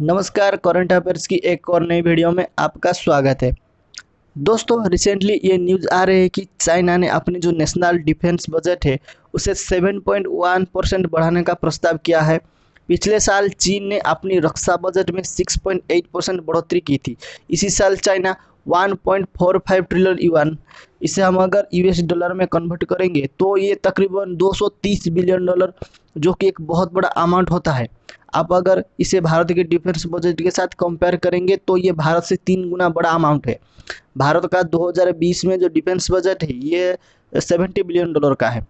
नमस्कार, current affairs की एक और नई वीडियो में आपका स्वागत है। दोस्तों, रिसेंटली ये न्यूज़ आ रही है कि चाइना ने अपनी जो नेशनल डिफेंस बजट है उसे 7.1% बढ़ाने का प्रस्ताव किया है। पिछले साल चीन ने अपनी रक्षा बजट में 6.8% बढ़ोतरी की थी। इसी साल चाइना 1.45 ट्रिलियन युआन, इसे हम अगर यूएस डॉलर में कन्वर्ट करेंगे तो ये तकरीबन 230 बिलियन डॉलर, जो कि एक बहुत बड़ा अमाउंट होता है। आप अगर इसे भारत के डिफेंस बजट के साथ कंपेयर करेंगे तो ये भारत से 3 गुना बड़ा अमाउंट है। भारत का 2020 में जो डिफेंस बजट है ये 70 बिलियन डॉलर का है।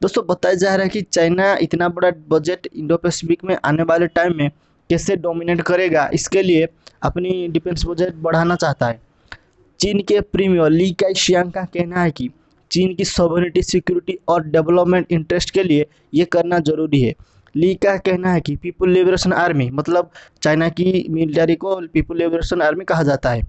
दोस्तों, बताया जा रहा है कि चाइना इतना बड़ा बजट इंडो पैसिफिक में आने वाले टाइम में कैसे डोमिनेट करेगा, इसके लिए अपनी डिफेंस बजट बढ़ाना चाहता है। चीन के प्रीमियर ली काईशियांग का कहना है कि चीन की सॉवरेनिटी, सिक्योरिटी और डेवलपमेंट इंटरेस्ट के लिए ये करना जरूरी है। ली का कहना है कि पीपल लिबरेशन आर्मी, मतलब चाइना की मिलिट्री को पीपल लिबरेशन आर्मी कहा जाता है,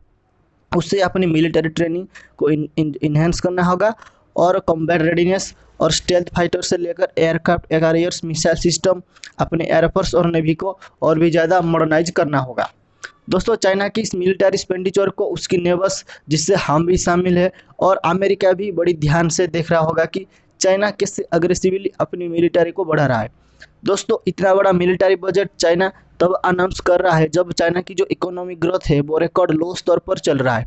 उससे अपनी मिलिट्री ट्रेनिंग को इन्हेंस करना होगा और कॉम्बैट रेडीनेस और स्टेल्थ फाइटर से लेकर एयरक्राफ्ट कैरियर्स, मिसाइल सिस्टम, अपने एयरफोर्स और नेवी को और भी ज़्यादा मॉडर्नाइज करना होगा। दोस्तों, चाइना की इस मिलिट्री एक्सपेंडिचर को उसकी नेबर्स, जिससे हम भी शामिल है, और अमेरिका भी बड़ी ध्यान से देख रहा होगा कि चाइना किस अग्रेसिवली अपनी मिलिट्री को बढ़ा रहा है। दोस्तों, इतना बड़ा मिलिट्री बजट चाइना तब अनाउंस कर रहा है जब चाइना की जो इकोनॉमिक ग्रोथ है वो रिकॉर्ड लो स्तर पर चल रहा है।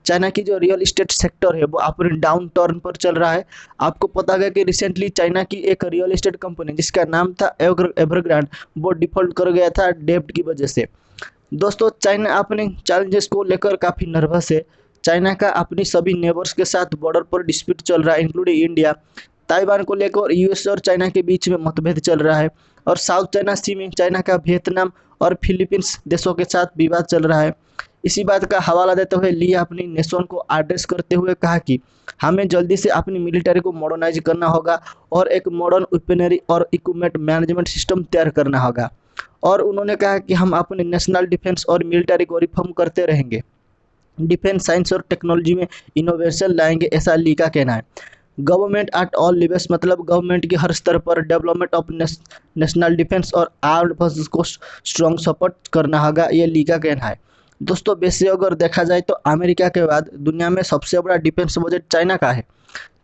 चाइना की जो रियल इस्टेट सेक्टर है वो अपने डाउन टर्न पर चल रहा है। आपको पता है कि रिसेंटली चाइना की एक रियल इस्टेट कंपनी जिसका नाम था एवरग्रांड, वो डिफॉल्ट कर गया था डेब्ट की वजह से। दोस्तों, चाइना अपने चैलेंजेस को लेकर काफ़ी नर्वस है। चाइना का अपनी सभी नेबर्स के साथ बॉर्डर पर डिस्प्यूट चल रहा है, इंक्लूडिंग इंडिया। ताइवान को लेकर यूएस और चाइना के बीच में मतभेद चल रहा है, और साउथ चाइना सी में चाइना का वियतनाम और फिलीपींस देशों के साथ विवाद चल रहा है। इसी बात का हवाला देते हुए ली अपनी नेशन को एड्रेस करते हुए कहा कि हमें जल्दी से अपनी मिलिट्री को मॉडर्नाइज करना होगा और एक मॉडर्न वेपनरी और इक्विपमेंट मैनेजमेंट सिस्टम तैयार करना होगा। और उन्होंने कहा कि हम अपने नेशनल डिफेंस और मिलिट्री को रिफॉर्म करते रहेंगे, डिफेंस साइंस और टेक्नोलॉजी में इनोवेशन लाएंगे, ऐसा ली का कहना है। गवर्नमेंट एट ऑल लेवल्स, मतलब गवर्नमेंट के हर स्तर पर डेवलपमेंट ऑफ नेशनल डिफेंस और आर्म्ड फोर्सेस को स्ट्रॉन्ग सपोर्ट करना होगा, ये ली का कहना है। दोस्तों, वैसे अगर देखा जाए तो अमेरिका के बाद दुनिया में सबसे बड़ा डिफेंस बजट चाइना का है।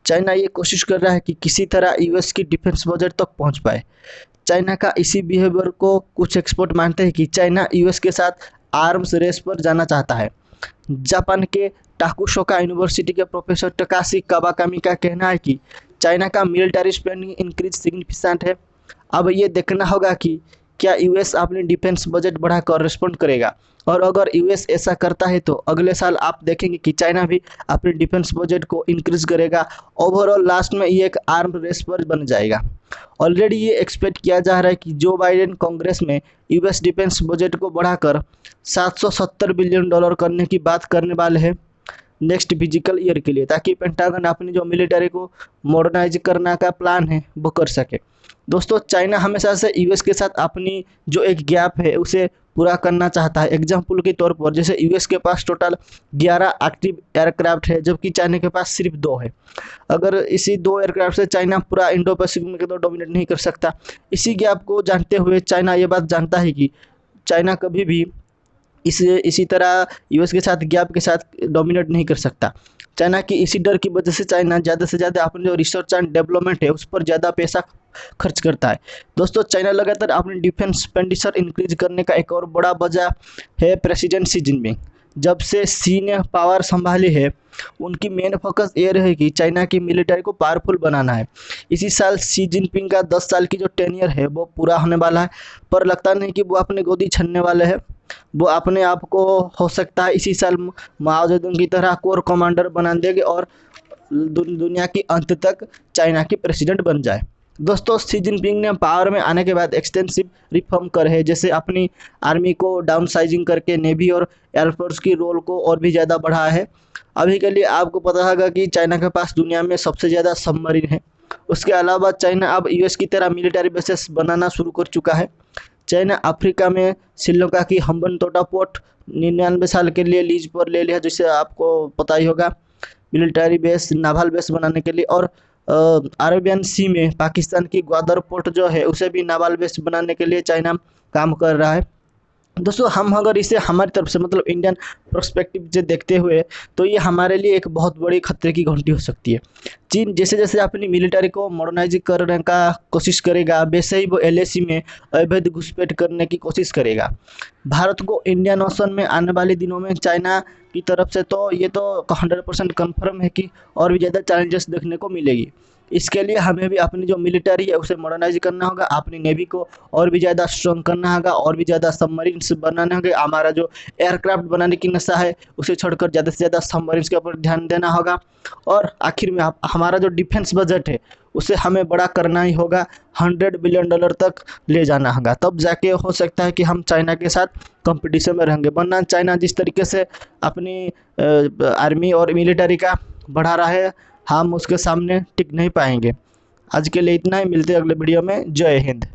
चाइना ये कोशिश कर रहा है कि किसी तरह यूएस की डिफेंस बजट तक पहुंच पाए। चाइना का इसी बिहेवियर को कुछ एक्सपर्ट मानते हैं कि चाइना यूएस के साथ आर्म्स रेस पर जाना चाहता है। जापान के टाकुशोका यूनिवर्सिटी के प्रोफेसर टकाशी कावाकामी का कहना है कि चाइना का मिलिट्री स्पेंडिंग इंक्रीज सिग्निफिकेंट है। अब ये देखना होगा कि क्या यूएस अपनी डिफेंस बजट बढ़ाकर रिस्पॉन्ड करेगा, और अगर यूएस ऐसा करता है तो अगले साल आप देखेंगे कि चाइना भी अपनी डिफेंस बजट को इंक्रीज करेगा। ओवरऑल लास्ट में ये एक आर्म रेस पर बन जाएगा। ऑलरेडी ये एक्सपेक्ट किया जा रहा है कि जो बाइडेन कांग्रेस में यूएस डिफेंस बजट को बढ़ाकर 770 बिलियन डॉलर करने की बात करने वाले हैं नेक्स्ट फिजिकल ईयर के लिए, ताकि पेंटागन अपनी जो मिलिट्री को मॉडर्नाइज करने का प्लान है वो कर सके। दोस्तों, चाइना हमेशा से यूएस के साथ अपनी जो एक गैप है उसे पूरा करना चाहता है। एग्जाम्पल के तौर पर, जैसे यूएस के पास टोटल 11 एक्टिव एयरक्राफ्ट है, जबकि चाइना के पास सिर्फ 2 है। अगर इसी 2 एयरक्राफ्ट से चाइना पूरा इंडो पैसिफिक में तो डोमिनेट नहीं कर सकता। इसी गैप को जानते हुए चाइना ये बात जानता है कि चाइना कभी भी इसी तरह यूएस के साथ गैप के साथ डोमिनेट नहीं कर सकता। चाइना की इसी डर की वजह से चाइना ज़्यादा से ज़्यादा अपने जो रिसर्च एंड डेवलपमेंट है उस पर ज़्यादा पैसा खर्च करता है। दोस्तों, चाइना लगातार अपनी डिफेंस एक्सपेंडिचर इंक्रीज करने का एक और बड़ा वजह है प्रेसिडेंट शी जिनपिंग। जब से सी ने पावर संभाली है, उनकी मेन फोकस ये रही कि चाइना की मिलिट्री को पावरफुल बनाना है। इसी साल शी जिनपिंग का 10 साल की जो टेन्योर है वो पूरा होने वाला है, पर लगता नहीं कि वो अपनी गोदी छीनने वाले हैं। वो अपने आप को हो सकता है इसी साल माओ जेडुंग की तरह कोर कमांडर बना देंगे और दुनिया की अंत तक चाइना की प्रेसिडेंट बन जाए। दोस्तों, शी जिनपिंग ने पावर में आने के बाद एक्सटेंसिव रिफॉर्म करे हैं, जैसे अपनी आर्मी को डाउन साइजिंग करके नेवी और एयरफोर्स की रोल को और भी ज़्यादा बढ़ाया है। अभी के लिए आपको पता होगा कि चाइना के पास दुनिया में सबसे ज़्यादा सबमरीन है। उसके अलावा चाइना अब यूएस की तरह मिलिट्री बेसेस बनाना शुरू कर चुका है। चाइना अफ्रीका में श्रीलंका की हम्बनटोटा पोर्ट 99 साल के लिए लीज पर ले लिया, जिसे आपको पता ही होगा, मिलिट्री बेस, नावल बेस बनाने के लिए। और अरेबियन सी में पाकिस्तान की ग्वादर पोर्ट जो है उसे भी नावल बेस बनाने के लिए चाइना काम कर रहा है। दोस्तों हम अगर इसे हमारी तरफ से मतलब इंडियन प्रोस्पेक्टिव से देखते हुए, तो ये हमारे लिए एक बहुत बड़ी खतरे की घंटी हो सकती है। चीन जैसे जैसे अपनी मिलिट्री को मॉडर्नाइज करने का कोशिश करेगा, वैसे ही वो एलएसी में अवैध घुसपैठ करने की कोशिश करेगा। भारत को इंडियन ओशन में आने वाले दिनों में चाइना की तरफ से तो ये तो 100% कन्फर्म है कि और भी ज़्यादा चैलेंजेस देखने को मिलेगी। इसके लिए हमें भी अपनी जो मिलिट्री है उसे मॉडर्नाइज करना होगा, अपनी नेवी को और भी ज़्यादा स्ट्रॉन्ग करना होगा, और भी ज़्यादा सबमरीन्स बनाने होंगे। हमारा जो एयरक्राफ्ट बनाने की नशा है उसे छोड़कर ज़्यादा से ज़्यादा सबमरीन्स के ऊपर ध्यान देना होगा। और आखिर में हमारा जो डिफेंस बजट है उसे हमें बड़ा करना ही होगा, $100 बिलियन तक ले जाना होगा। तब जाके हो सकता है कि हम चाइना के साथ कंपटीशन में रहेंगे, वरना चाइना जिस तरीके से अपनी आर्मी और मिलिट्री का बढ़ा रहा है, हम उसके सामने टिक नहीं पाएंगे। आज के लिए इतना ही, मिलते हैं अगले वीडियो में। जय हिंद।